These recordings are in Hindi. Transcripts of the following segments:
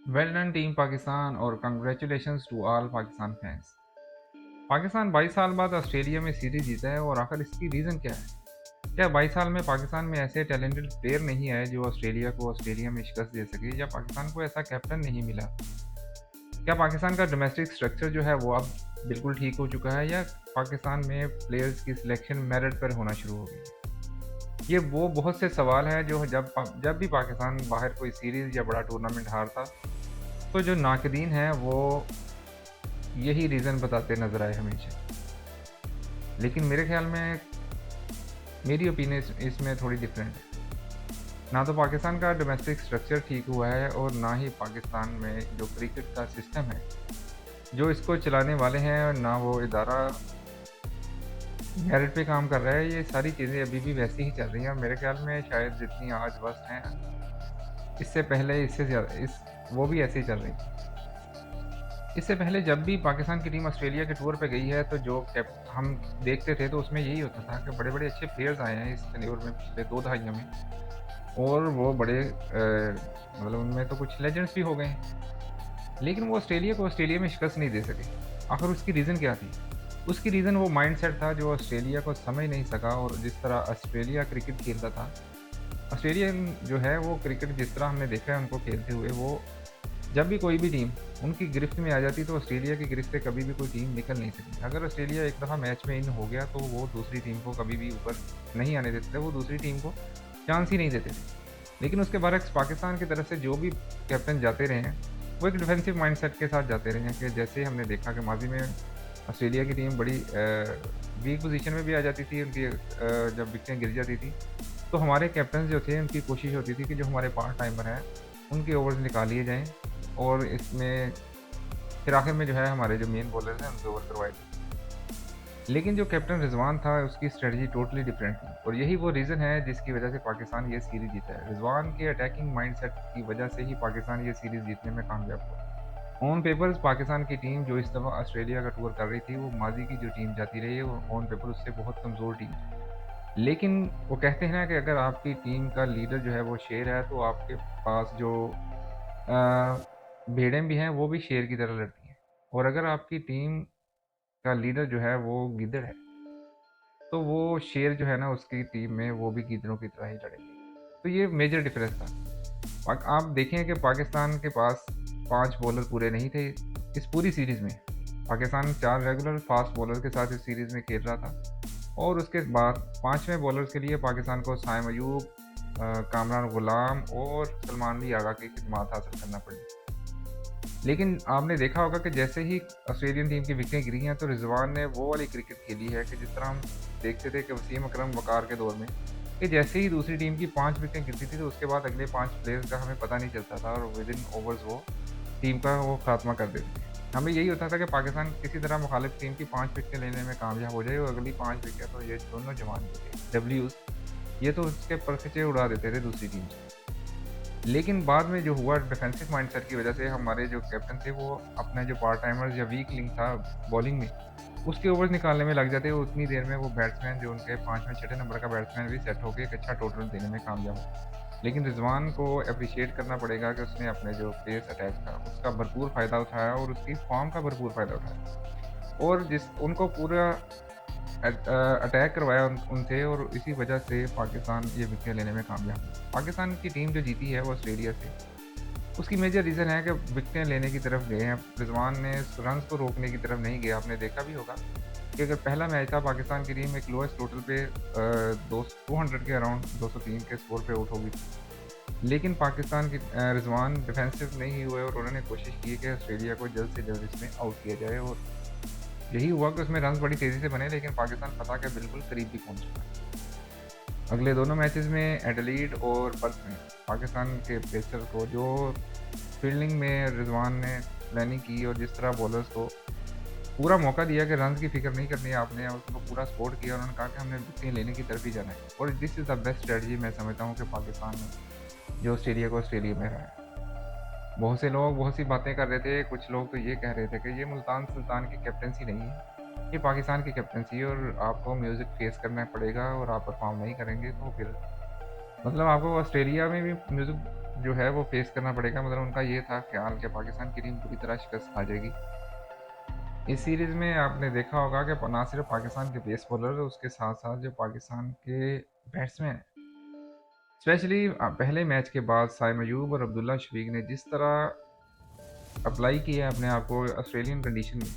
वेल डन टीम पाकिस्तान और congratulations to all Pakistan fans. Pakistan 22 साल बाद ऑस्ट्रेलिया में सीरीज जीता है और आखिर इसकी रीज़न क्या है? क्या 22 साल में पाकिस्तान में ऐसे टैलेंटेड प्लेयर नहीं आए जो ऑस्ट्रेलिया को ऑस्ट्रेलिया में शिकस्त दे सके, या पाकिस्तान को ऐसा कैप्टन नहीं मिला? क्या पाकिस्तान का डोमेस्टिक स्ट्रक्चर जो है वो अब बिल्कुल ठीक हो चुका है, या पाकिस्तान में प्लेयर्स की सिलेक्शन मेरिट पर होना शुरू हो गई? ये वो बहुत से सवाल हैं जो जब भी पाकिस्तान बाहर कोई सीरीज़ या बड़ा टूर्नामेंट हारता, तो जो नाकदीन हैं वो यही रीज़न बताते नज़र आए हमेशा। लेकिन मेरे ख़्याल में मेरी ओपिनियन इसमें थोड़ी डिफरेंट है। ना तो पाकिस्तान का डोमेस्टिक स्ट्रक्चर ठीक हुआ है, और ना ही पाकिस्तान में जो क्रिकेट का सिस्टम है, जो इसको चलाने वाले हैं, ना वो इदारा मेरिट पे काम कर रहा है। ये सारी चीज़ें अभी भी वैसी ही चल रही हैं, और मेरे ख़्याल में शायद जितनी आज वस्त हैं, इससे पहले इससे ज़्यादा इस वो भी ऐसे ही चल रही थी। इससे पहले जब भी पाकिस्तान की टीम ऑस्ट्रेलिया के टूर पे गई है, तो जो कैप हम देखते थे, तो उसमें यही होता था कि बड़े-बड़े अच्छे प्लेयर्स आए हैं इस टेन्योर में, पिछले 2 दहाइयों में, और वो बड़े मतलब उनमें तो कुछ लेजेंड्स भी हो गए हैं। लेकिन वो ऑस्ट्रेलिया को ऑस्ट्रेलिया में शिकस्त नहीं दे सके। आखिर उसकी रीज़न क्या थी? उसकी रीज़न वो माइंडसेट था जो ऑस्ट्रेलिया को समझ नहीं सका, और जिस तरह ऑस्ट्रेलिया क्रिकेट खेलता था, ऑस्ट्रेलियन जो है वो क्रिकेट जिस तरह हमने देखा है उनको खेलते हुए, वो जब भी कोई भी टीम उनकी गिरफ्त में आ जाती, तो ऑस्ट्रेलिया की गिरफ्त से कभी भी कोई टीम निकल नहीं सकती। अगर ऑस्ट्रेलिया एक दफ़ा मैच में इन हो गया, तो वो दूसरी टीम को कभी भी ऊपर नहीं आने देते थे, वो दूसरी टीम को चांस ही नहीं देते थे। लेकिन उसके बरक्स पाकिस्तान की तरफ से जो भी कैप्टन जाते रहे हैं, वो एक डिफेंसिव माइंडसेट के साथ जाते रहे हैं, कि जैसे हमने देखा कि माज़ी में ऑस्ट्रेलिया की टीम बड़ी वीक पोजीशन में भी आ जाती थी, उनकी जब विकेटें गिर जाती थी, तो हमारे कैप्टन जो थे उनकी कोशिश होती थी कि जो हमारे पार्ट टाइमर हैं, उनके ओवर्स निकाल लिए जाएँ, और इसमें फिर आखिर में जो है हमारे जो मेन बॉलर्स हैं उनके ओवर करवाए थे। लेकिन जो कैप्टन रिजवान था, उसकी स्ट्रेटजी टोटली डिफरेंट थी, और यही वो रीज़न है जिसकी वजह से पाकिस्तान ये सीरीज़ जीता है। रिजवान के अटैकिंग माइंडसेट की वजह से ही पाकिस्तान ये सीरीज़ जीतने में कामयाब हुआ। ऑन पेपर्स पाकिस्तान की टीम जो इस दफ़ा ऑस्ट्रेलिया का टूर कर रही थी, वो माज़ी की जो टीम जाती रही है, वो ऑन पेपर उससे बहुत कमज़ोर टीम थी। लेकिन वो कहते हैं ना कि अगर आपकी टीम का लीडर जो है वो शेर है, तो आपके पास जो भेड़ें भी हैं, वो भी शेर की तरह लड़ती हैं। और अगर आपकी टीम का लीडर जो है वो गिद्दड़ है, तो वो शेर जो है ना उसकी टीम में वो भी गिद्धड़ों की तरह ही लड़ेंगे। तो ये मेजर डिफरेंस था। आप देखें कि पाकिस्तान के पास 5 बॉलर पूरे नहीं थे इस पूरी सीरीज़ में। पाकिस्तान 4 रेगुलर फास्ट बॉलर के साथ इस सीरीज़ में खेल रहा था, और उसके बाद 5वें बॉलर्स के लिए पाकिस्तान को साइम अयूब, कामरान गुलाम और सलमान अली आगा की खिदमात हासिल करना पड़ी। लेकिन आपने देखा होगा कि जैसे ही ऑस्ट्रेलियन टीम की विकेटें गिरी हैं, तो रिजवान ने वो वाली क्रिकेट खेली है कि जिस तरह हम देखते थे कि वसीम अकरम वकार के दौर में, कि जैसे ही दूसरी टीम की 5 विकेटें गिरती थी, तो उसके बाद अगले 5 प्लेयर्स का हमें पता नहीं चलता था, और विद इन ओवर्स वो टीम का वो खात्मा कर देते थे। हमें यही होता था कि पाकिस्तान किसी तरह मुखालिफ टीम की 5 विकेटें लेने में कामयाब हो जाए, और अगली 5 विकेट तो ये दोनों जवान जो थे डब्ल्यूज, ये तो उसके परखचे उड़ा देते थे दूसरी टीम से। लेकिन बाद में जो हुआ, डिफेंसिव माइंडसेट की वजह से हमारे जो कैप्टन थे, वो अपने जो पार्ट टाइमर्स या वीक लिंक था बॉलिंग में, उसके ओवर्स निकालने में लग जाते, उतनी देर में वो बैट्समैन जो उनके 5वें 6ठे नंबर का बैट्समैन भी सेट होके एक अच्छा टोटल देने में कामयाब हो। लेकिन रिजवान को अप्रिशिएट करना पड़ेगा कि उसने अपने जो पेस अटैक था उसका भरपूर फ़ायदा उठाया, और उसकी फॉर्म का भरपूर फ़ायदा उठाया, और जिस उनको पूरा अटैक करवाया उनसे, और इसी वजह से पाकिस्तान ये विकेट लेने में कामयाब हुआ। पाकिस्तान की टीम जो जीती है वो ऑस्ट्रेलिया से, उसकी मेजर रीज़न है कि विकेटें लेने की तरफ गए हैं। रिजवान ने रन्स को रोकने की तरफ नहीं गया। आपने देखा भी होगा कि अगर पहला मैच था, पाकिस्तान की टीम एक लोएस्ट टोटल पे 200 के अराउंड 203 के स्कोर पे आउट हो गई थी। लेकिन पाकिस्तान की रिजवान डिफेंसिव नहीं हुए, और उन्होंने कोशिश की कि ऑस्ट्रेलिया को जल्द से जल्द इसमें आउट किया जाए, और यही हुआ कि उसमें रन्स बड़ी तेज़ी से बने, लेकिन पाकिस्तान फतह के बिल्कुल करीब भी पहुँच चुका। अगले दोनों मैचेस में एडिलेड और पर्थ में पाकिस्तान के पेसर को जो फील्डिंग में रिजवान ने प्लानिंग की, और जिस तरह बॉलर्स को पूरा मौका दिया कि रन की फिक्र नहीं करनी है आपने, और उसको पूरा सपोर्ट किया, उन्होंने कहा कि हमने विकेट लेने की तरफ ही जाना है, और this is the best strategy मैं समझता हूँ कि पाकिस्तान ने जो ऑस्ट्रेलिया को ऑस्ट्रेलिया में रहा है। बहुत से लोग बहुत सी बातें कर रहे थे, कुछ लोग तो ये कह रहे थे कि ये मुल्तान सुल्तान की कैप्टनसी नहीं है, ये पाकिस्तान की कैप्टनसी है, और आपको म्यूज़िक फेस करना पड़ेगा, और आप परफॉर्म नहीं करेंगे तो फिर मतलब आपको ऑस्ट्रेलिया में भी म्यूज़िक जो है वो फेस करना पड़ेगा। मतलब उनका ये था ख्याल कि पाकिस्तान की टीम पूरी तरह शिकस्त खा जाएगी। इस सीरीज़ में आपने देखा होगा कि ना सिर्फ पाकिस्तान के पेस बॉलर, उसके साथ-साथ जो पाकिस्तान के बैट्समैन हैं, स्पेशली पहले मैच के बाद साइम अयूब और अब्दुल्ला शफीक ने जिस तरह अप्लाई किया अपने आप को ऑस्ट्रेलियन कंडीशन में,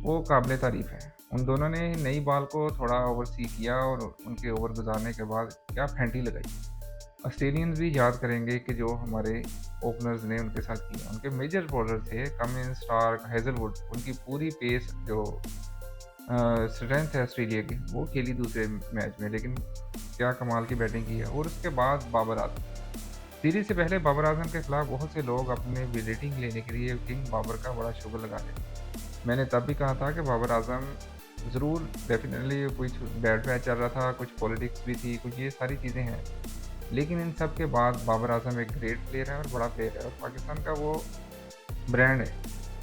वो काबिल तारीफ़ है। उन दोनों ने नई बॉल को थोड़ा ओवरसी किया और उनके ओवर गुजारने के बाद क्या फेंटी लगाई। ऑस्ट्रेलियंस भी याद करेंगे कि जो हमारे ओपनर्स ने उनके साथ किया। उनके मेजर बॉलर थे कमिंस, स्टार्क, हेज़लवुड, उनकी पूरी पेस जो स्ट्रेंथ है ऑस्ट्रेलिया की, वो खेली दूसरे मैच में, लेकिन क्या कमाल की बैटिंग की है। और उसके बाद बाबर आजम, सीरीज से पहले बाबर आजम के खिलाफ बहुत से लोग अपने रेटिंग लेने के लिए किंग बाबर का बड़ा शुगर लगा रहे थे। मैंने तब भी कहा था कि बाबर आजम ज़रूर डेफिनेटली कुछ बैड मैच चल रहा था, कुछ पॉलिटिक्स भी थी, कुछ ये सारी चीज़ें हैं, लेकिन इन सब के बाद बाबर आजम एक ग्रेट प्लेयर है और बड़ा प्लेयर है और पाकिस्तान का वो ब्रांड है।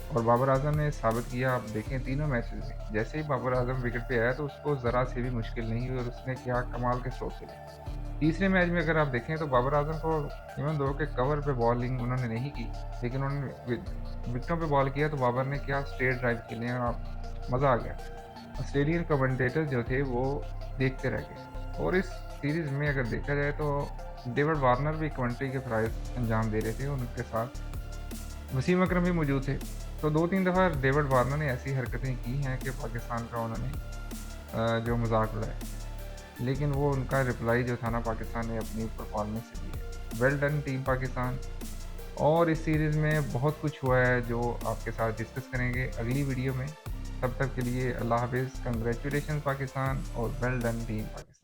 और बाबर आजम ने साबित किया, आप देखें तीनों मैचेस में जैसे ही बाबर आजम विकेट पे आया तो उसको ज़रा से भी मुश्किल नहीं हुई और उसने क्या कमाल के स्ट्रोक खेले। तीसरे मैच में अगर आप देखें तो बाबर आजम को इवन दो के कवर पे बॉलिंग उन्होंने नहीं की, लेकिन उन्होंने विकेटों पे बॉल किया तो बाबर ने क्या स्ट्रेट ड्राइव खेले और मज़ा आ गया। ऑस्ट्रेलियन कमेंटेटर जो थे वो देखते रह गए। और इस सीरीज़ में अगर देखा जाए तो डेविड वार्नर भी कमेंट्री के फ़राइज़ अंजाम दे रहे थे, उनके साथ वसीम अकरम भी मौजूद थे। तो 2-3 दफ़ा डेविड वार्नर ने ऐसी हरकतें की हैं कि पाकिस्तान का उन्होंने जो मज़ाक उड़ाया। लेकिन वो उनका रिप्लाई जो था ना, पाकिस्तान ने अपनी परफॉर्मेंस से दिया। Well done team Pakistan. और इस सीरीज़ में बहुत कुछ हुआ है जो आपके साथ डिस्कस करेंगे अगली वीडियो में। तब तक के लिए अल्लाह हाफ़िज़, कंग्रेचुलेशन पाकिस्तान और वेल डन टीम पाकिस्तान।